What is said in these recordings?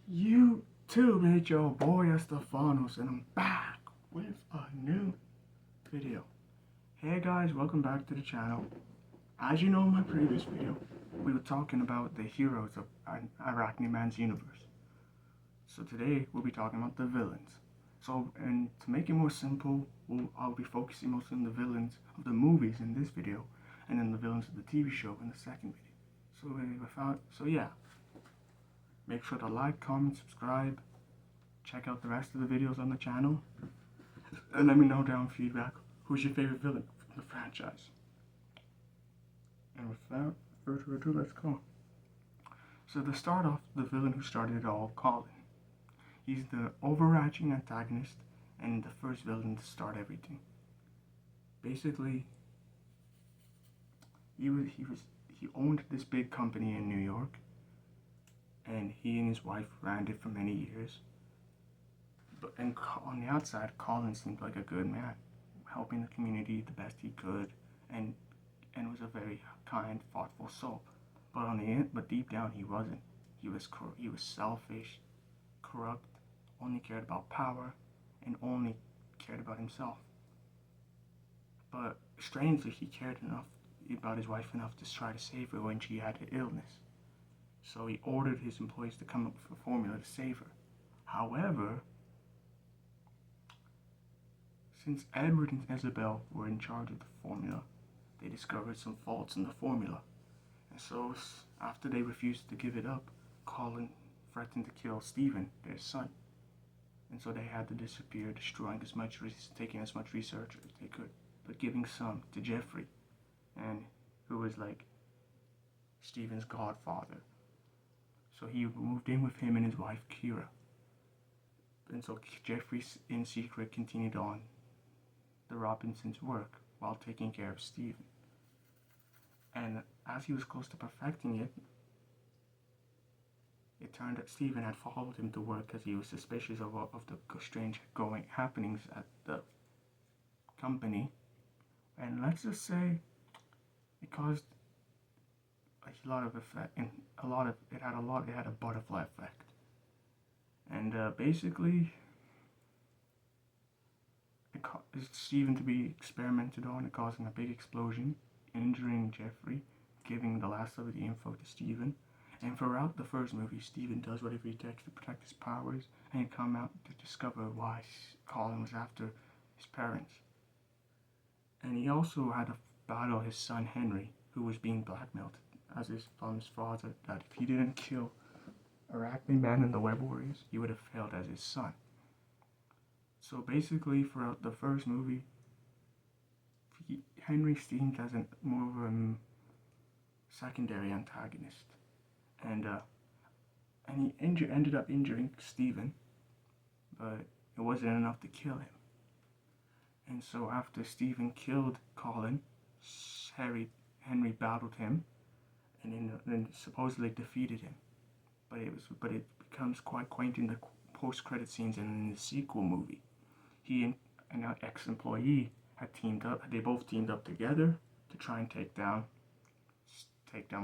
You too made your boy Estefanos, and I'm back with a new video. Hey guys, welcome back to the channel. As you know, in my previous video, we were talking about the heroes of Arachnid Man's universe. So today, we'll be talking about the villains. And to make it more simple, I'll be focusing mostly on the villains of the movies in this video, and then the villains of the TV show in the second video. Yeah, make sure to like, comment, subscribe, check out the rest of the videos on the channel, and let me know down feedback who's your favorite villain from the franchise. And without further ado, let's go. So to start off, the villain who started it all, Colin. He's the overarching antagonist and the first villain to start everything. Basically, he owned this big company in New York, and he and his wife ran it for many years. And on the outside, Colin seemed like a good man, helping the community the best he could, and was a very kind, thoughtful soul. But deep down, he wasn't. He was selfish, corrupt, only cared about power, and only cared about himself. But strangely, he cared enough about his wife enough to try to save her when she had an illness. So he ordered his employees to come up with a formula to save her. However, since Edward and Isabel were in charge of the formula, they discovered some faults in the formula. And so, after they refused to give it up, Colin threatened to kill Stephen, their son. And so they had to disappear, taking as much research as they could, but giving some to Jeffrey, and who was like Stephen's godfather. So he moved in with him and his wife, Kira. And so Jeffrey, in secret, continued on the Robinsons' work while taking care of Stephen. And as he was close to perfecting it, it turned out Stephen had followed him to work because he was suspicious of the strange happenings at the company. And let's just say it caused a lot of effect, and it had a butterfly effect. And basically, it Stephen to be experimented on, causing a big explosion, injuring Jeffrey, giving the last of the info to Stephen. And throughout the first movie, Stephen does whatever he takes to protect his powers and come out to discover why Colin was after his parents. And he also had to battle his son Henry, who was being blackmailed from his father, that if he didn't kill Arachnid Man and the Web Warriors, he would have failed as his son. So basically, throughout the first movie, Henry seemed as more of a secondary antagonist, and he ended up injuring Stephen, but it wasn't enough to kill him. And so after Stephen killed Colin, Henry battled him, and then supposedly defeated him. But it becomes quite quaint in the post-credit scenes and in the sequel movie. He and an ex-employee had teamed up. They both teamed up together to try and take down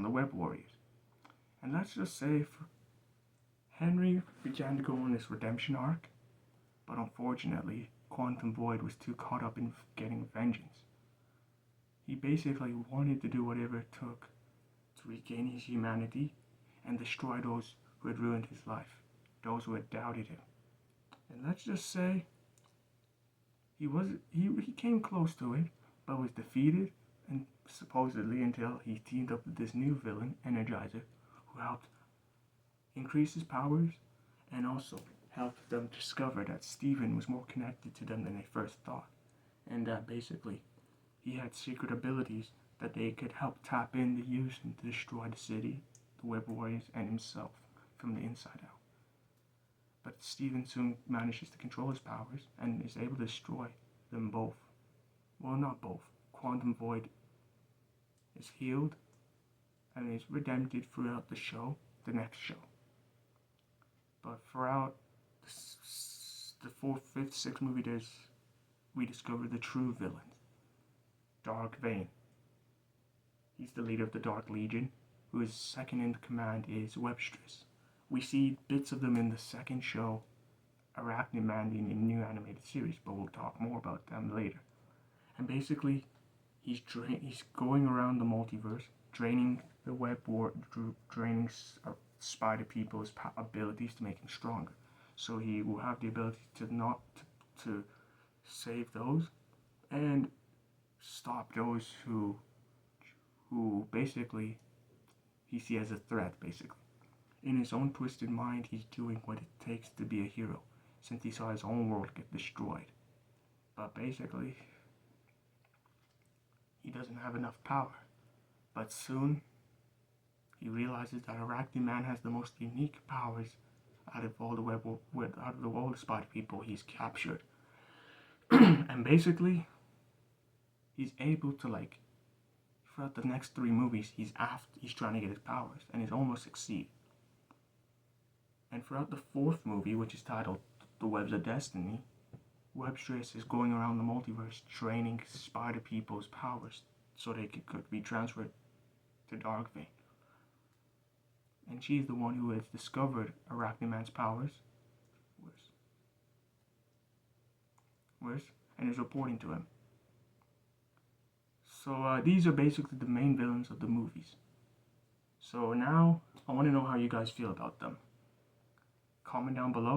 the Web Warriors. And let's just say, Henry began to go on this redemption arc, but unfortunately, Quantum Void was too caught up in getting vengeance. He basically wanted to do whatever it took to regain his humanity and destroy those who had ruined his life, those who had doubted him. And let's just say, he came close to it, but was defeated, and supposedly until he teamed up with this new villain, Energizer, who helped increase his powers and also helped them discover that Stephen was more connected to them than they first thought, and that basically he had secret abilities that they could help tap in to use and to destroy the city, the Web Warriors, and himself from the inside out. But Stephen soon manages to control his powers and is able to destroy them both. Well, not both. Quantum Void is healed and is redeemed throughout the next show. But throughout the fourth, fifth, sixth movie, we discover the true villain, Dark Vane. He's the leader of the Dark Legion, whose second in command is Webstress. We see bits of them in the second show, Arachnid Man, in the new animated series, but we'll talk more about them later. And basically, he's going around the multiverse, draining the web war, draining spider people's abilities to make him stronger. So he will have the ability to not to save those and stop those who basically he sees as a threat. Basically, in his own twisted mind, he's doing what it takes to be a hero, since he saw his own world get destroyed. But basically, he doesn't have enough power. But soon, he realizes that Arachnid Man has the most unique powers out of all the spider people he's captured. And basically, he's able to, like, throughout the next 3 movies, he's trying to get his powers, and he's almost succeed. And throughout the 4th movie, which is titled The Webs of Destiny, Webstress is going around the multiverse training spider people's powers so they could be transferred to Darkvein. And she's the one who has discovered Arachnid Man's powers. Where's? And is reporting to him. So these are basically the main villains of the movies. So now, I want to know how you guys feel about them. Comment down below.